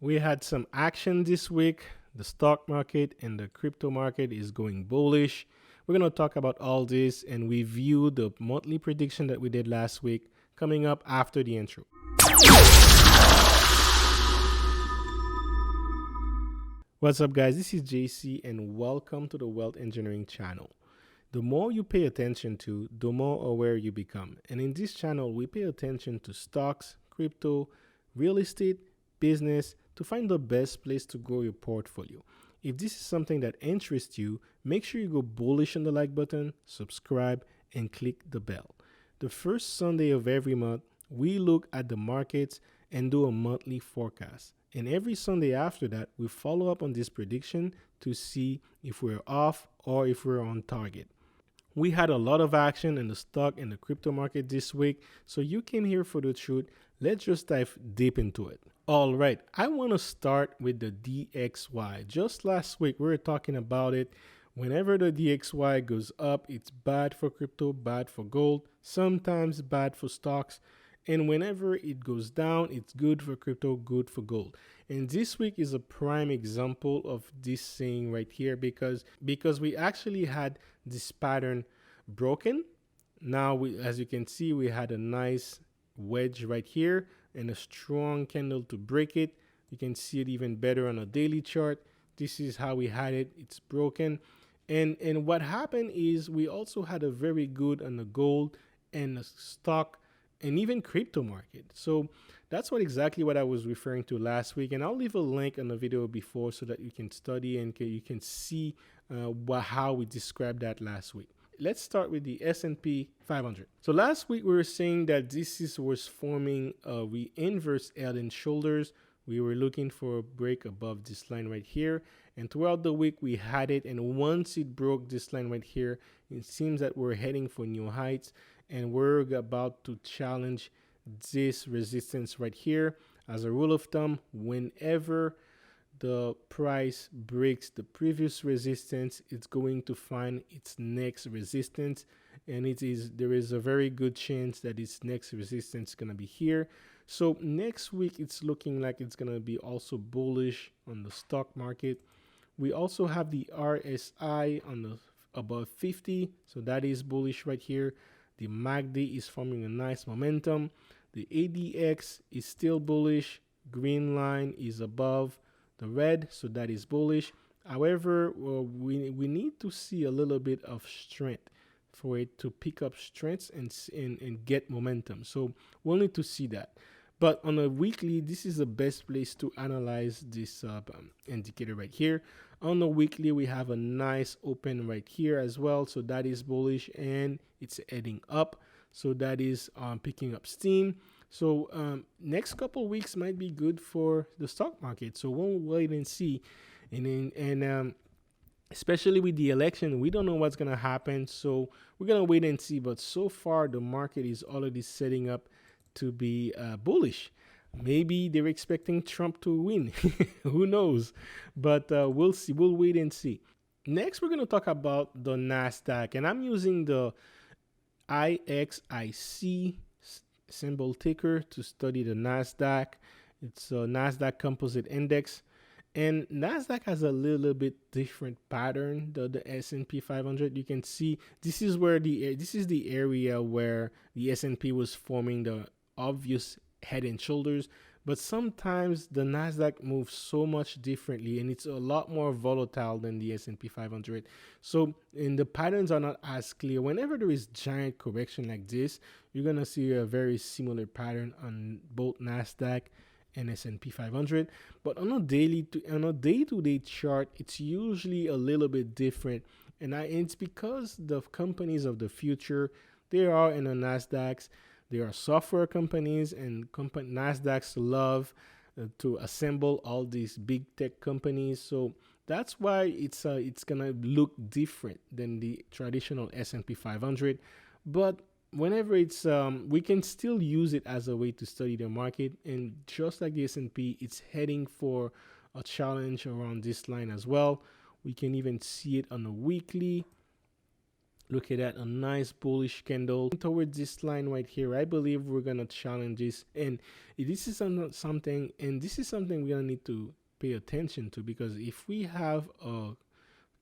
We had some action this week. The stock market and the crypto market is going bullish. We're going to talk about all this and review the monthly prediction that we did last week coming up after the intro. What's up, guys? This is JC and welcome to the Wealth Engineering channel. The more you pay attention to, the more aware you become. And in this channel, we pay attention to stocks, crypto, real estate, business, to find the best place to grow your portfolio. If this is something that interests you, make sure you go bullish on the like button, subscribe, and click the bell. The first Sunday of every month, we look at the markets and do a monthly forecast. And every Sunday after that, we follow up on this prediction to see if we're off or if we're on target. We had a lot of action in the stock and the crypto market this week, so you came here for the truth. Let's just dive deep into it. All right, I want to start with the DXY. Just last week, we were talking about it. Whenever the DXY goes up, it's bad for crypto, bad for gold, sometimes bad for stocks. And whenever it goes down, it's good for crypto, good for gold. And this week is a prime example of this saying right here because we actually had this pattern broken. Now, as you can see, we had a nice wedge right here and a strong candle to break it. You can see it even better on a daily chart. This is how we had it. It's broken. And what happened is we also had a very good on the gold and the stock and even crypto market. So that's exactly what I was referring to last week. And I'll leave a link on the video before so that you can study and you can see how we described that last week. Let's start with the S&P 500. So last week we were saying that this was forming a inverse head and shoulders. We were looking for a break above this line right here. And throughout the week we had it. And once it broke this line right here, it seems that we're heading for new heights. And we're about to challenge this resistance right here. As a rule of thumb, whenever the price breaks the previous resistance, it's going to find its next resistance, and there is a very good chance that its next resistance is going to be here. So next week it's looking like it's going to be also bullish on the stock market. We also have the RSI on the above 50, so that is bullish right here. The MACD is forming a nice momentum. The ADX is still bullish. Green line is above the red, so that is bullish. However, we need to see a little bit of strength for it to pick up strength and get momentum. So we'll need to see that. But on a weekly, this is the best place to analyze this indicator right here. On the weekly, we have a nice open right here as well. So that is bullish and it's heading up. So that is picking up steam. So next couple weeks might be good for the stock market. So we'll wait and see. And especially with the election, we don't know what's going to happen. So we're going to wait and see. But so far, the market is already setting up to be bullish. Maybe they're expecting Trump to win. Who knows? But we'll see. We'll wait and see. Next, we're going to talk about the Nasdaq. And I'm using the IXIC symbol ticker to study the Nasdaq. It's a Nasdaq Composite Index. And Nasdaq has a little bit different pattern than the S&P 500. You can see this is the area where the S&P was forming the obvious head and shoulders, but sometimes the Nasdaq moves so much differently and it's a lot more volatile than the S&P 500. So, and the patterns are not as clear. Whenever there is giant correction like this, you're going to see a very similar pattern on both Nasdaq and S&P 500. But on a day-to-day chart, it's usually a little bit different. And it's because the companies of the future, they are in the Nasdaqs. They are software companies, and Nasdaqs love to assemble all these big tech companies. So that's why it's gonna look different than the traditional S&P 500. But whenever it's we can still use it as a way to study the market. And just like the S&P, it's heading for a challenge around this line as well. We can even see it on a weekly. Look at that, a nice bullish candle towards this line right here. I believe we're gonna challenge this, and this is something, and this is something we're gonna need to pay attention to, because if we have a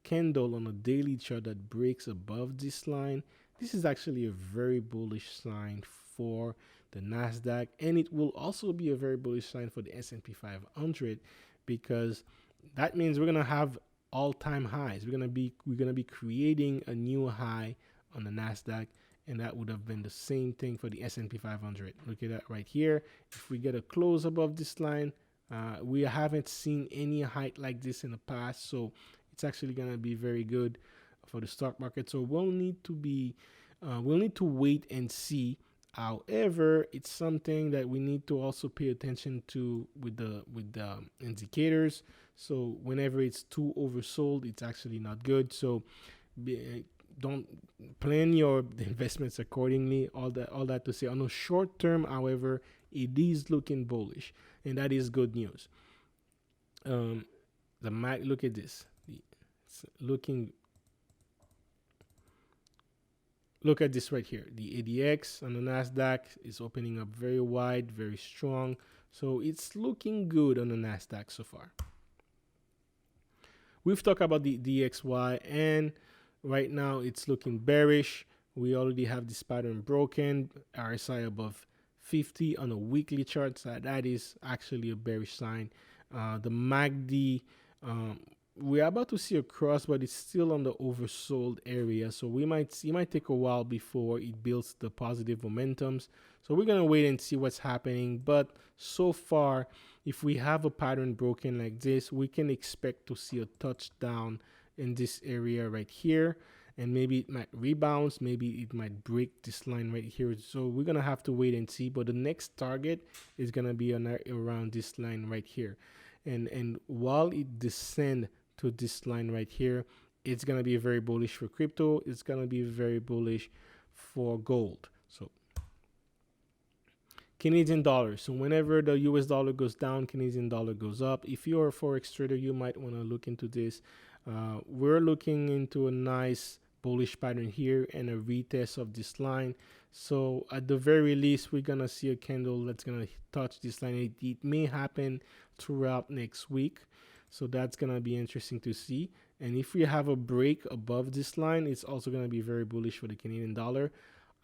candle on a daily chart that breaks above this line, this is actually a very bullish sign for the Nasdaq, and it will also be a very bullish sign for the S&P 500, because that means we're gonna have all-time highs. We're gonna be creating a new high on the Nasdaq, and that would have been the same thing for the S&P 500. Look at that right here. If we get a close above this line, we haven't seen any height like this in the past, so it's actually gonna be very good for the stock market. So we'll need to wait and see. However, it's something that we need to also pay attention to with the indicators. So whenever it's too oversold, it's actually not good. So don't plan your investments accordingly. All that to say, on a short term, however, it is looking bullish, and that is good news. Look at this. Look at this right here. The ADX on the Nasdaq is opening up very wide, very strong. So it's looking good on the Nasdaq so far. We've talked about the DXY, and right now it's looking bearish. We already have this pattern broken, RSI above 50 on a weekly chart. So that is actually a bearish sign. The MACD, we're about to see a cross, but it's still on the oversold area, so it might take a while before it builds the positive momentums. So we're gonna wait and see what's happening. But so far, if we have a pattern broken like this, we can expect to see a touchdown in this area right here, and maybe it might rebound, maybe it might break this line right here. So we're gonna have to wait and see. But the next target is gonna be around this line right here, and while it descends to this line right here, it's going to be very bullish for crypto. It's going to be very bullish for gold. So Canadian dollar. So whenever the US dollar goes down, Canadian dollar goes up. If you're a forex trader, you might want to look into this. We're looking into a nice bullish pattern here and a retest of this line. So at the very least, we're going to see a candle that's going to touch this line. It may happen throughout next week. So that's going to be interesting to see. And if we have a break above this line, it's also going to be very bullish for the Canadian dollar.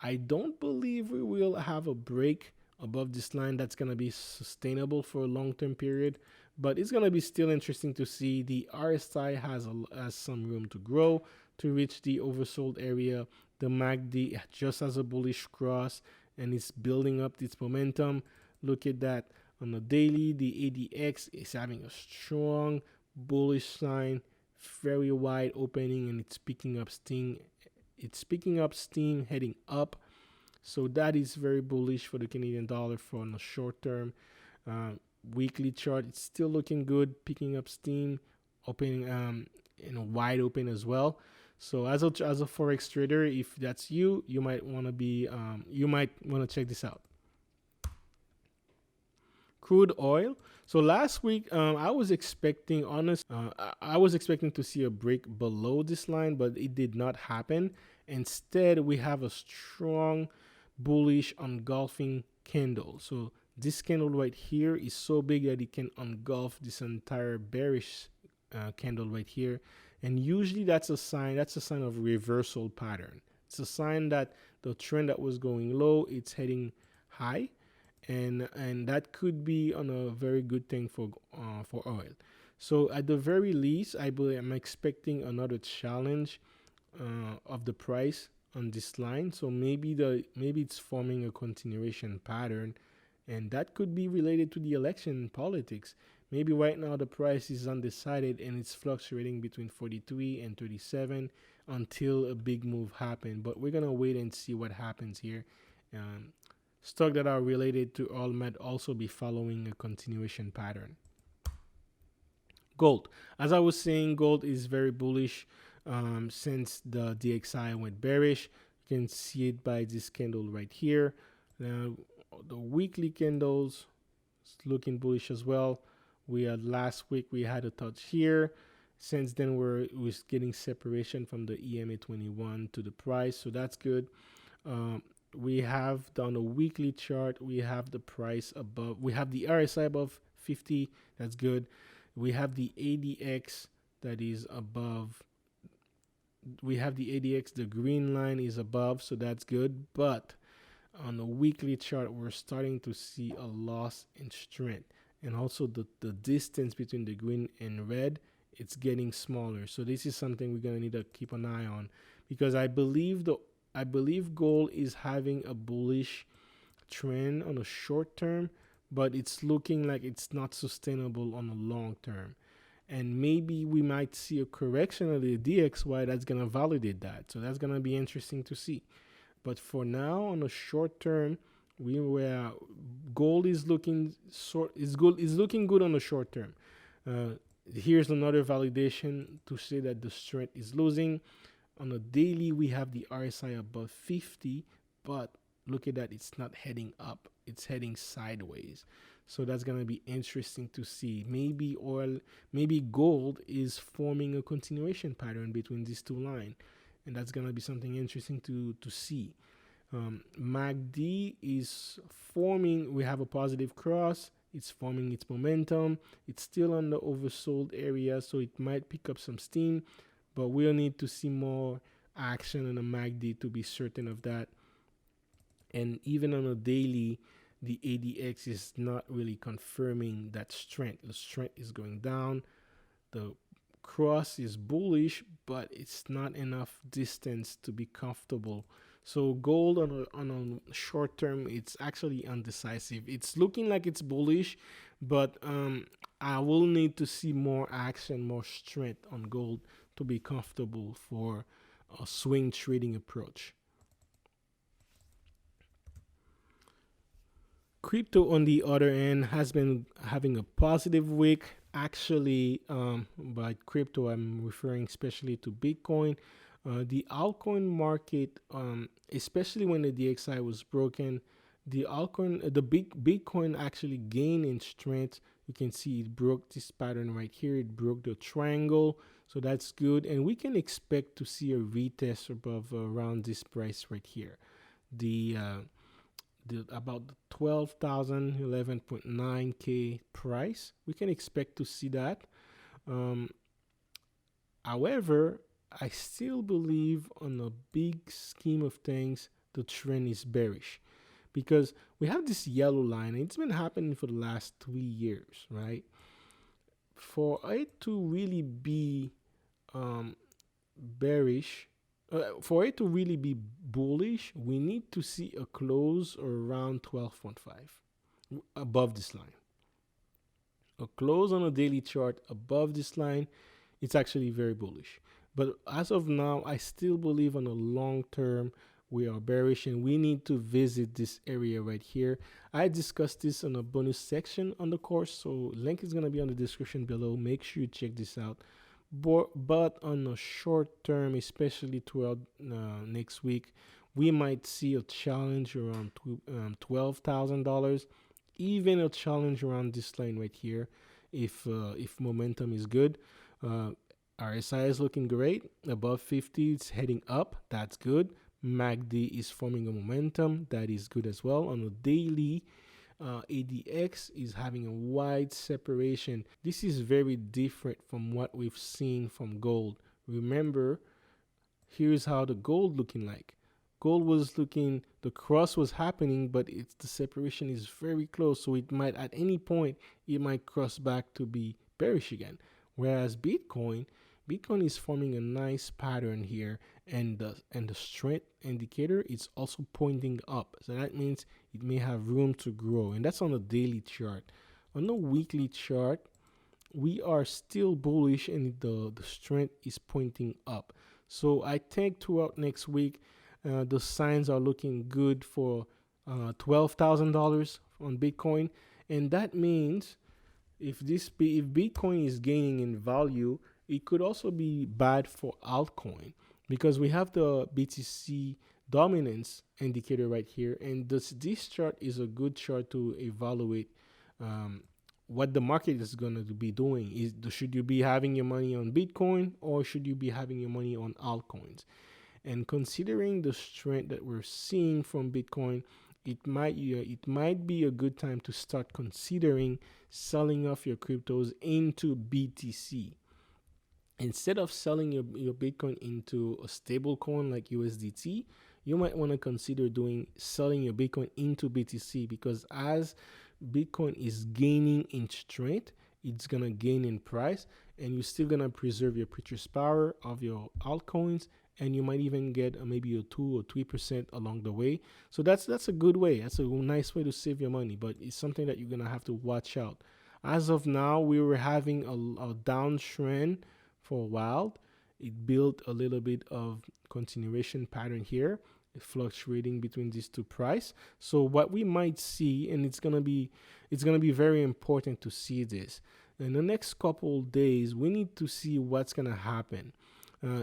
I don't believe we will have a break above this line that's going to be sustainable for a long-term period, but it's going to be still interesting to see. The RSI has some room to grow to reach the oversold area. The MACD just has a bullish cross, and it's building up its momentum. Look at that. On the daily, the ADX is having a strong bullish sign, very wide opening, and it's picking up steam. It's picking up steam heading up. So that is very bullish for the Canadian dollar for on the short term. Weekly chart, it's still looking good, picking up steam, opening in a wide open as well. So as a forex trader, if that's you, you might want to check this out. Crude oil. So last week, I was expecting to see a break below this line, but it did not happen. Instead, we have a strong bullish engulfing candle. So this candle right here is so big that it can engulf this entire bearish candle right here. And usually that's a sign of reversal pattern. It's a sign that the trend that was going low, it's heading high. And that could be on a very good thing for oil. So at the very least, I'm expecting another challenge of the price on this line. So maybe it's forming a continuation pattern, and that could be related to the election politics. Maybe right now the price is undecided and it's fluctuating between 43 and 37 until a big move happens. But we're gonna wait and see what happens here. Stocks that are related to oil might also be following a continuation pattern. Gold. As I was saying, gold is very bullish since the DXY went bearish. You can see it by this candle right here. Now, the weekly candles is looking bullish as well. Last week we had a touch here, Since then, we're getting separation from the EMA 21 to the price, so that's good. We have on a weekly chart, we have the price above, we have the RSI above 50, that's good. We have the ADX that is above, we have the ADX, the green line is above, so that's good. But on the weekly chart, we're starting to see a loss in strength, and also the distance between the green and red, it's getting smaller. So this is something we're gonna need to keep an eye on, because I believe gold is having a bullish trend on a short term, but it's looking like it's not sustainable on the long term. And maybe we might see a correction of the DXY that's going to validate that. So that's going to be interesting to see. But for now, on a short term, gold is looking looking good on the short term. Here's another validation to say that the strength is losing. On a daily, we have the RSI above 50, but look at that, it's not heading up, it's heading sideways. So that's going to be interesting to see. Maybe gold is forming a continuation pattern between these two lines, and that's going to be something interesting to see. MACD is forming, we have a positive cross, it's forming its momentum, it's still on the oversold area, so it might pick up some steam, but we'll need to see more action on the MACD to be certain of that. And even on a daily, the ADX is not really confirming that strength. The strength is going down. The cross is bullish, but it's not enough distance to be comfortable. So gold on a short term, it's actually undecisive. It's looking like it's bullish, but I will need to see more action, more strength on gold to be comfortable for a swing trading approach. Crypto, on the other end, has been having a positive week. Actually, by crypto, I'm referring especially to Bitcoin. The altcoin market, especially when the DXY was broken, the Bitcoin actually gained in strength. You can see it broke this pattern right here. It broke the triangle, so that's good. And we can expect to see a retest above around this price right here. About the 12,000, 11.9K price. We can expect to see that. However, I still believe on a big scheme of things, the trend is bearish, because we have this yellow line, and it's been happening for the last 3 years, right? For it to really be bearish, for it to really be bullish, we need to see a close around 12.5 above this line. A close on a daily chart above this line, it's actually very bullish. But as of now, I still believe on a long term, we are bearish, and we need to visit this area right here. I discussed this in a bonus section on the course, so link is going to be on the description below. Make sure you check this out. But on a short term, especially throughout next week, we might see a challenge around $12,000, even a challenge around this line right here if momentum is good. RSI is looking great, above 50, it's heading up, that's good. MACD is forming a momentum, that is good as well. On a daily, ADX is having a wide separation. This is very different from what we've seen from gold. Remember, here's how the gold looking like. Gold was looking, the cross was happening, but the separation is very close, so it might, at any point, it might cross back to be bearish again. Whereas Bitcoin is forming a nice pattern here, and the strength indicator is also pointing up. So that means it may have room to grow, and that's on a daily chart. On the weekly chart, we are still bullish, and the strength is pointing up. So I think throughout next week, the signs are looking good for $12,000 on Bitcoin, and that means if Bitcoin is gaining in value, it could also be bad for altcoin, because we have the BTC dominance indicator right here, and this chart is a good chart to evaluate what the market is going to be doing. Should you be having your money on Bitcoin or should you be having your money on altcoins? And considering the strength that we're seeing from Bitcoin, it might be a good time to start considering selling off your cryptos into BTC. Instead of selling your Bitcoin into a stable coin like USDT, you might want to consider selling your Bitcoin into BTC, because as Bitcoin is gaining in strength, it's going to gain in price, and you're still going to preserve your purchase power of your altcoins, and you might even get maybe a 2 or 3% along the way. So that's a good way. That's a nice way to save your money, but it's something that you're going to have to watch out. As of now, we were having a downtrend for a while. It built a little bit of continuation pattern here, fluctuating between these two price. So what we might see, and it's gonna be very important to see this in the next couple of days. We need to see what's gonna happen.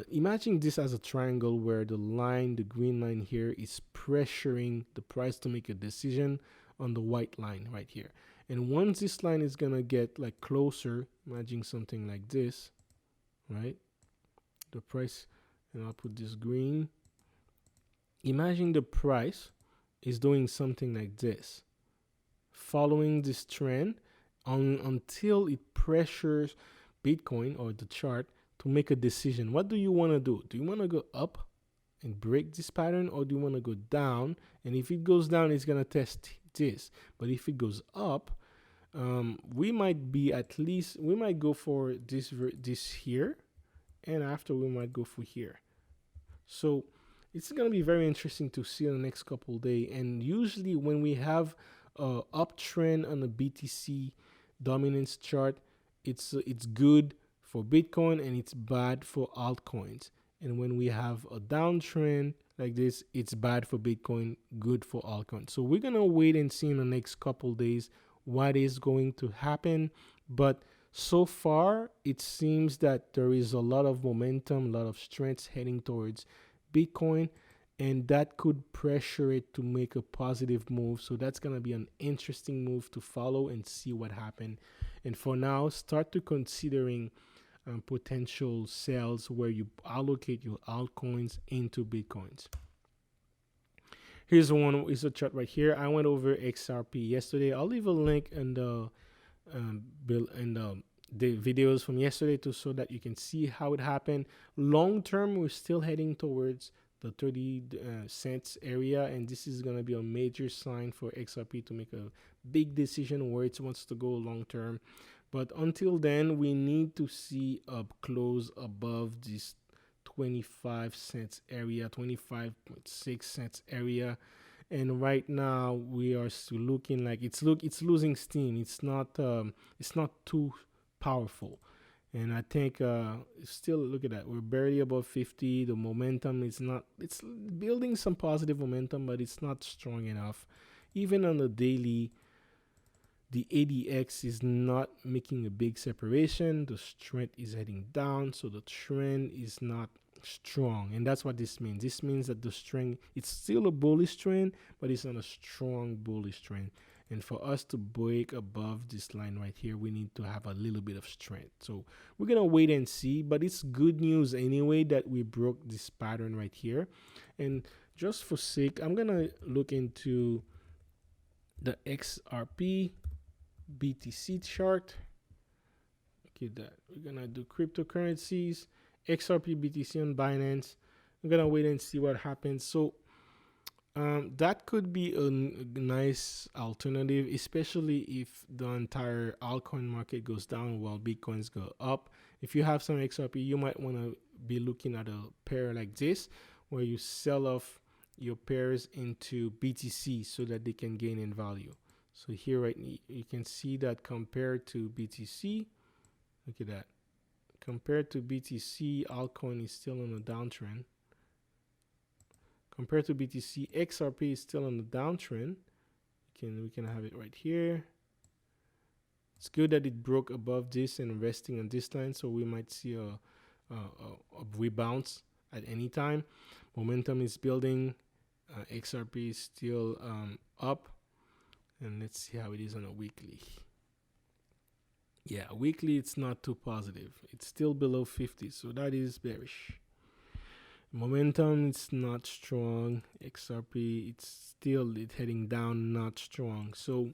Imagine this as a triangle where the green line here, is pressuring the price to make a decision on the white line right here. And once this line is gonna get like closer, imagine something like this, right? The price, and I'll put this green. Imagine the price is doing something like this, following this trend until it pressures Bitcoin or the chart to make a decision. What do you want to do? Do you want to go up and break this pattern, or do you want to go down? And if it goes down, it's going to test this. But if it goes up, we might go for this here, and after we might go for here. So it's going to be very interesting to see in the next couple of days. And usually when we have a uptrend on the BTC dominance chart, it's good for Bitcoin and it's bad for altcoins. And when we have a downtrend like this, it's bad for Bitcoin, good for altcoins. So we're going to wait and see in the next couple of days what is going to happen. But so far, it seems that there is a lot of momentum, a lot of strength heading towards Bitcoin, and that could pressure it to make a positive move. So that's going to be an interesting move to follow and see what happens. And for now, start to considering potential sales where you allocate your altcoins into Bitcoins. Here's a chart right here. I went over XRP yesterday. I'll leave a link in the the videos from yesterday so that you can see how it happened. Long term, we're still heading towards the 30 cents area, and this is going to be a major sign for XRP to make a big decision where it wants to go long term. But until then, we need to see a close above this 25 cents area, 25.6 cents area. And right now we are still looking like it's losing steam. It's not too powerful. And I think still, look at that, we're barely above 50. The momentum is not, it's building some positive momentum, but it's not strong enough. Even on the daily, the ADX is not making a big separation. The strength is heading down, so the trend is not strong, and that's what this means. This means that the strength, it's still a bullish trend, but it's not a strong bullish trend. And for us to break above this line right here, we need to have a little bit of strength. So we're gonna wait and see, but it's good news anyway that we broke this pattern right here. And just for sake, I'm gonna look into the XRP BTC chart. Okay, that we're gonna do cryptocurrencies, XRP BTC on Binance. I'm gonna wait and see what happens. So that could be a nice alternative, especially if the entire altcoin market goes down while Bitcoins go up. If you have some XRP, you might want to be looking at a pair like this, where you sell off your pairs into BTC so that they can gain in value. So here, right, you can see that compared to BTC, look at that. Compared to BTC, altcoin is still on a downtrend. Compared to BTC, XRP is still on the downtrend. We can have it right here. It's good that it broke above this and resting on this line, so we might see a rebound at any time. Momentum is building. XRP is still up. And let's see how it is on a weekly. Yeah, weekly it's not too positive. It's still below 50, so that is bearish. Momentum it's not strong. XRP it's heading down, not strong. So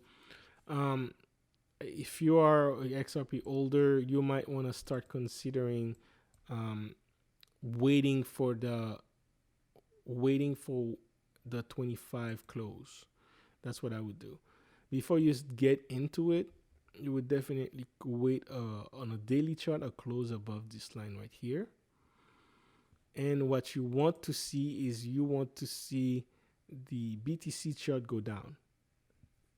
um if you are a XRP holder, you might want to start considering um waiting for the waiting for the 25 close. That's what I would do. Before you get into it, you would definitely wait on a daily chart, a close above this line right here. And what you want to see is you want to see the BTC chart go down.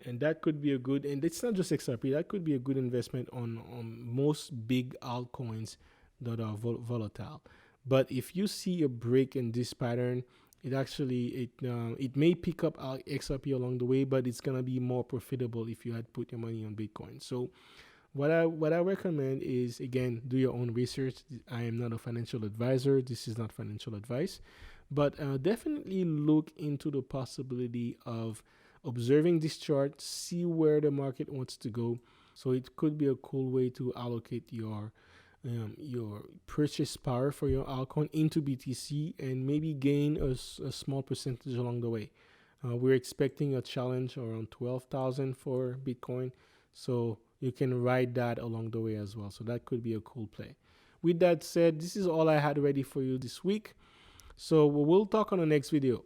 And that could be a good, and it's not just XRP, that could be a good investment on most big altcoins that are volatile. But if you see a break in this pattern, it may pick up XRP along the way, but it's gonna be more profitable if you had put your money on Bitcoin. So what I recommend is, again, do your own research. I am not a financial advisor. This is not financial advice, but definitely look into the possibility of observing this chart, see where the market wants to go. So it could be a cool way to allocate your purchase power for your altcoin into BTC and maybe gain a small percentage along the way. We're expecting a challenge around 12,000 for Bitcoin, so you can ride that along the way as well. So that could be a cool play. With that said, this is all I had ready for you this week. So we'll talk on the next video.